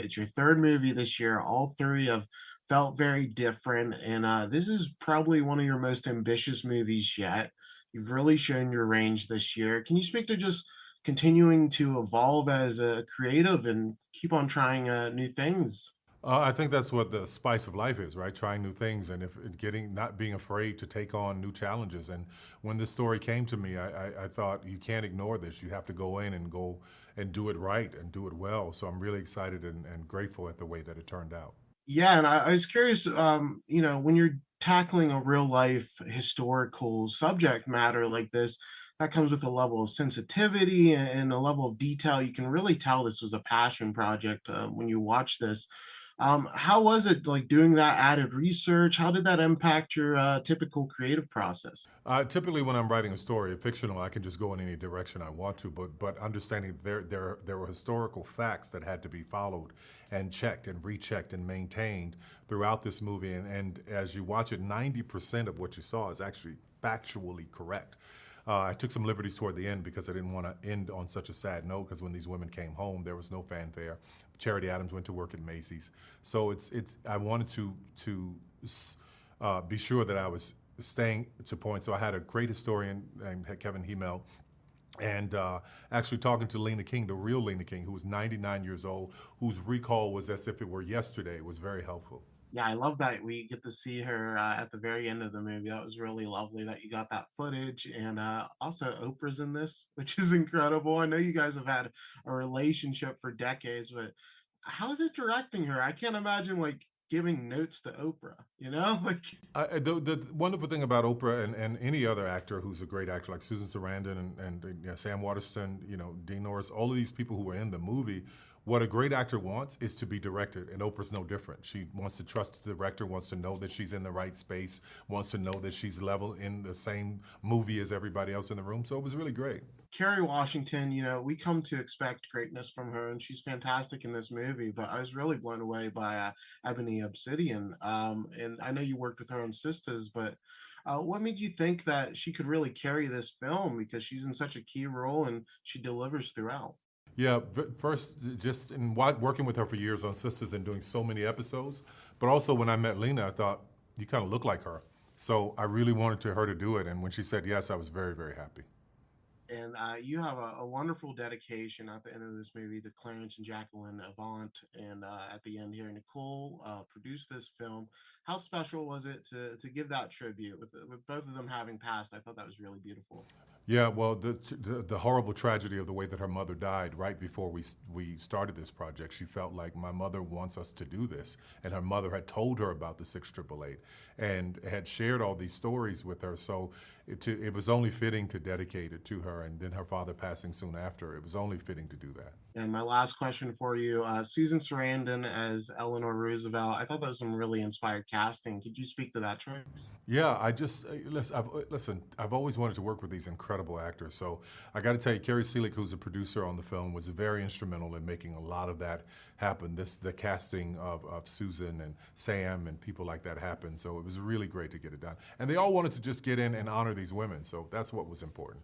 It's your third movie this year. All three have felt very different, and this is probably one of your most ambitious movies yet. You've really shown your range this year. Can you speak to just continuing to evolve as a creative and keep on trying new things? I think that's what the spice of life is, right? Trying new things and if getting not being afraid to take on new challenges. And when this story came to me, I thought you can't ignore this. You have to go in and go and do it right and do it well. So I'm really excited and grateful at the way that it turned out. Yeah, and I was curious, when you're tackling a real life historical subject matter like this, that comes with a level of sensitivity and a level of detail. You can really tell this was a passion project when you watch this. How was it like doing that added research? How did that impact your typical creative process? Typically, when I'm writing a story, fictional, I can just go in any direction I want to. But understanding there were historical facts that had to be followed and checked and rechecked and maintained throughout this movie. And as you watch it, 90% of what you saw is actually factually correct. I took some liberties toward the end because I didn't want to end on such a sad note. Because when these women came home, there was no fanfare. Charity Adams went to work at Macy's, so it's. I wanted to be sure that I was staying to point. So I had a great historian named Kevin Hemel, and actually talking to Lena King, the real Lena King, who was 99 years old, whose recall was as if it were yesterday, was very helpful. Yeah, I love that we get to see her at the very end of the movie. That was really lovely that you got that footage. And also, Oprah's in this, which is incredible. I know you guys have had a relationship for decades, but how is it directing her? I can't imagine like giving notes to Oprah, you know? Like, The wonderful thing about Oprah and any other actor who's a great actor like Susan Sarandon and Sam Waterston, Dean Norris, all of these people who were in the movie, what a great actor wants is to be directed, and Oprah's no different. She wants to trust the director, wants to know that she's in the right space, wants to know that she's level in the same movie as everybody else in the room. So it was really great. Kerry Washington, we come to expect greatness from her, and she's fantastic in this movie. But I was really blown away by Ebony Obsidian. And I know you worked with her on Sisters, but what made you think that she could really carry this film because she's in such a key role and she delivers throughout? Yeah, first, just in working with her for years on Sisters and doing so many episodes, but also when I met Lena, I thought, you kind of look like her. So I really wanted her to do it. And when she said yes, I was very, very happy. And you have a wonderful dedication at the end of this movie to Clarence and Jacqueline Avant, and at the end here, Nicole produced this film. How special was it to give that tribute with both of them having passed? I thought that was really beautiful. Yeah, well, the horrible tragedy of the way that her mother died right before we started this project, she felt like my mother wants us to do this, and her mother had told her about the 688 and had shared all these stories with her. So it was only fitting to dedicate it to her, and then her father passing soon after, it was only fitting to do that. And my last question for you, Susan Sarandon as Eleanor Roosevelt. I thought that was some really inspired casting. Could you speak to that choice? Yeah, I just listen. I've always wanted to work with these incredible actors. So I got to tell you, Carrie Seelig, who's a producer on the film, was very instrumental in making a lot of that happen. The casting of Susan and Sam and people like that happen. So it was really great to get it done. And they all wanted to just get in and honor these women. So that's what was important.